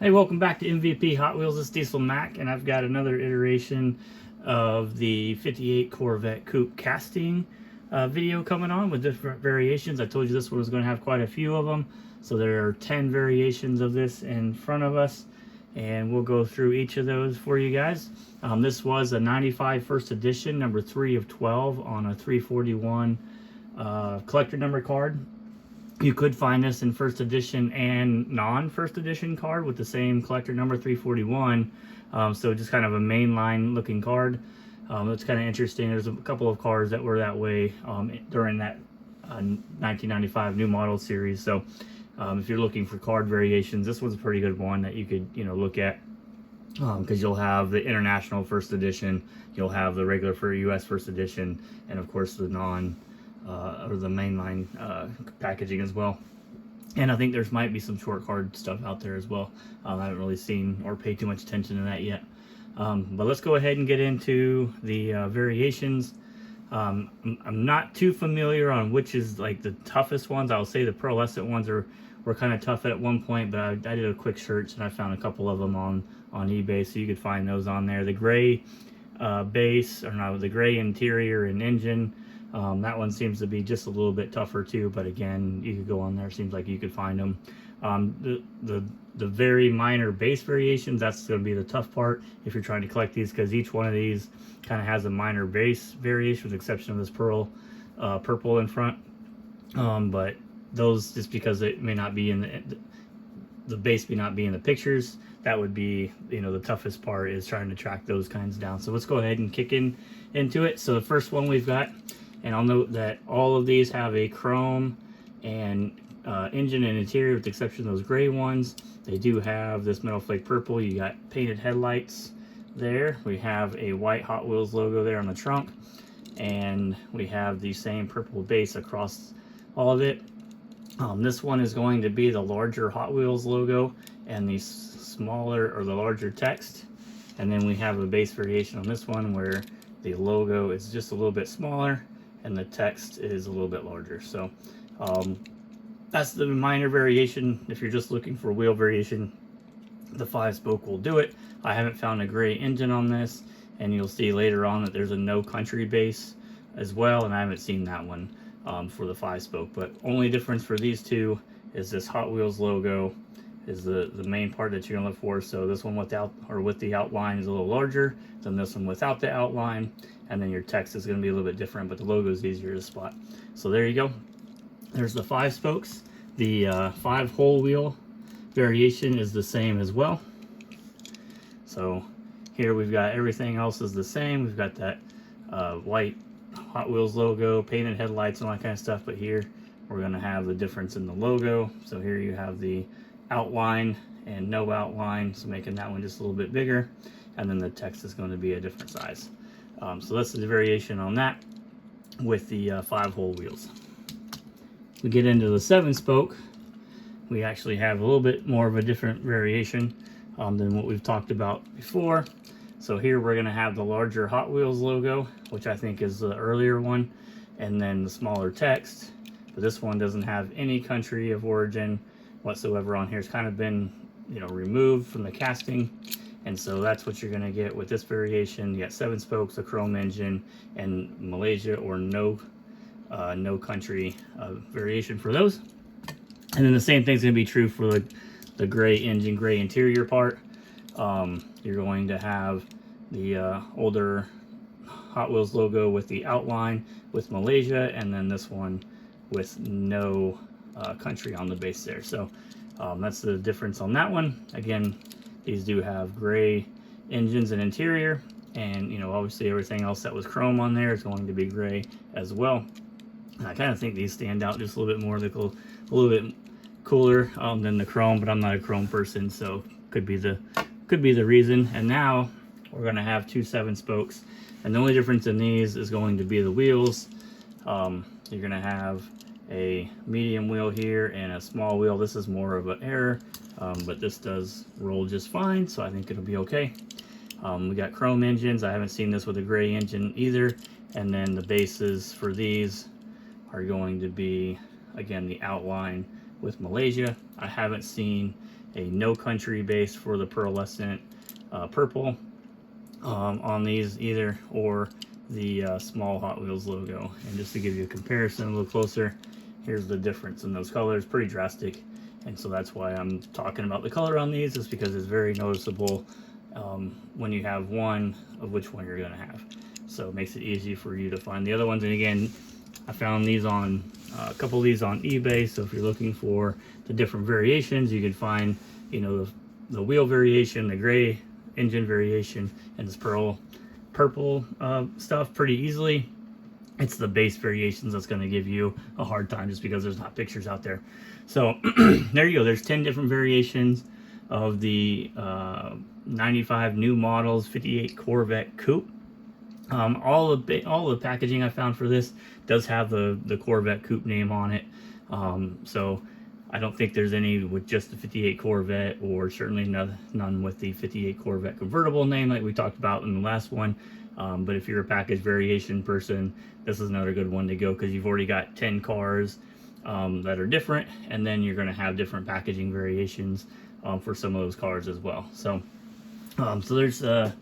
Hey, welcome back to MVP Hot Wheels. This is Diesel Mac, and I've got another iteration of the 58 Corvette Coupe casting video coming on with different variations. I told you this one was going to have quite a few of them, so there are 10 variations of this in front of us, and we'll go through each of those for you guys. This was a 95 first edition, number 3 of 12 on a 341 collector number card. You could find this in first edition and non-first edition card with the same collector number 341. So just kind of a mainline looking card. That's kind of interesting. There's a couple of cards that were that way during that 1995 new model series. So if you're looking for card variations, this one's a pretty good one that you could look at, because you'll have the international first edition, you'll have the regular for US first edition, and of course the non or the mainline packaging as well. And I think there's might be some short card stuff out there as well. I haven't really seen or paid too much attention to that yet. But let's go ahead and get into the variations. I'm not too familiar on which is like the toughest ones. I'll say the pearlescent ones were kind of tough at one point, but I did a quick search and I found a couple of them on eBay, so you could find those on there. The gray base, or no, the gray interior and engine. That one seems to be just a little bit tougher too, but again, you could go on there. Seems like you could find them. The very minor base variations, that's going to be the tough part if you're trying to collect these, because each one of these kind of has a minor base variation with the exception of this purple in front. But those, just because it may not be in the base may not be in the pictures, that would be the toughest part, is trying to track those kinds down. So let's go ahead and kick into it. So the first one we've got, and I'll note that all of these have a chrome and engine and interior with the exception of those gray ones. They do have this metal flake purple. You got painted headlights there. We have a white Hot Wheels logo there on the trunk, and we have the same purple base across all of it. This one is going to be the larger Hot Wheels logo and the smaller or the larger text. And then we have a base variation on this one where the logo is just a little bit smaller and the text is a little bit larger. So that's the minor variation. If you're just looking for wheel variation, the 5-spoke will do it. I haven't found a gray engine on this, and you'll see later on that there's a no country base as well, and I haven't seen that one for the 5-spoke. But only difference for these two is this Hot Wheels logo is the main part that you're gonna look for. So this one without or with the outline is a little larger than this one without the outline, and then your text is gonna be a little bit different, but the logo is easier to spot. So there you go. There's the 5 spokes. The 5 whole wheel variation is the same as well. So here we've got everything else is the same. We've got that white Hot Wheels logo, painted headlights, and all that kind of stuff, but here we're gonna have the difference in the logo. So here you have the outline and no outline, so making that one just a little bit bigger, and then the text is going to be a different size. So that's the variation on that with the 5 whole wheels. We get into the 7-spoke, we actually have a little bit more of a different variation than what we've talked about before. So here we're going to have the larger Hot Wheels logo, which I think is the earlier one, and then the smaller text. But this one doesn't have any country of origin whatsoever on here. It's kind of been removed from the casting, and so that's what you're going to get with this variation. You got 7 spokes, a chrome engine, and Malaysia or no country variation for those. And then the same thing's going to be true for the gray engine, gray interior part. You're going to have the older Hot Wheels logo with the outline with Malaysia, and then this one with no country on the base there. So that's the difference on that one. Again, these do have gray engines and interior, and obviously everything else that was chrome on there is going to be gray as well. And I kind of think these stand out just a little bit more. They look a little bit cooler than the chrome, but I'm not a chrome person, so could be the reason. And now we're going to have 2 7-spokes, and the only difference in these is going to be the wheels. You're going to have a medium wheel here and a small wheel. This is more of an error, but this does roll just fine, so I think it'll be okay. We got chrome engines. I haven't seen this with a gray engine either. And then the bases for these are going to be, again, the outline with Malaysia. I haven't seen a No Country base for the pearlescent purple on these either, or the small Hot Wheels logo. And just to give you a comparison a little closer, here's the difference in those colors, pretty drastic. And so that's why I'm talking about the color on these, is because it's very noticeable when you have one of which one you're going to have. So it makes it easy for you to find the other ones. And again, I found these on a couple of these on eBay. So if you're looking for the different variations, you can find, you know, the wheel variation, the gray engine variation, and this purple stuff pretty easily. It's the base variations that's going to give you a hard time, just because there's not pictures out there. So there you go. There's 10 different variations of the 95 new models 58 Corvette Coupe. All the packaging I found for this does have the Corvette Coupe name on it. So I don't think there's any with just the 58 Corvette, or certainly none with the 58 Corvette convertible name like we talked about in the last one. But if you're a package variation person, this is another good one to go, because you've already got 10 cars that are different, and then you're going to have different packaging variations for some of those cars as well. So there's the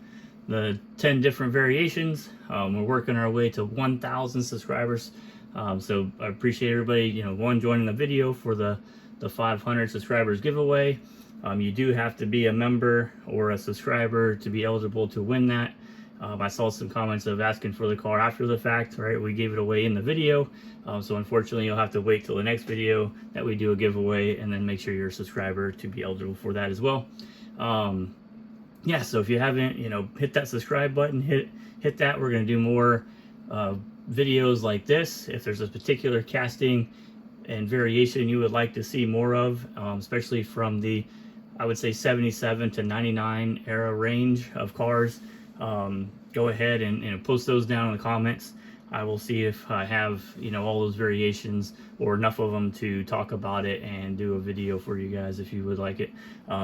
10 different variations. We're working our way to 1,000 subscribers. So I appreciate everybody, you know, joining the video for the 500 subscribers giveaway. You do have to be a member or a subscriber to be eligible to win that. I saw some comments of asking for the car after the fact, right? We gave it away in the video. So unfortunately, you'll have to wait till the next video that we do a giveaway, and then make sure you're a subscriber to be eligible for that as well. Yeah, so if you haven't, you know, hit that subscribe button, hit that. We're going to do more videos like this. If there's a particular casting and variation you would like to see more of, especially from the, I would say, 77 to 99 era range of cars, go ahead and post those down in the comments. I will see if I have, you know, all those variations or enough of them to talk about it and do a video for you guys if you would like it.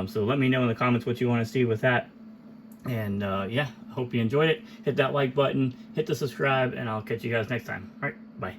So let me know in the comments what you want to see with that. And yeah, hope you enjoyed it. Hit that like button, hit the subscribe, and I'll catch you guys next time. All right, bye.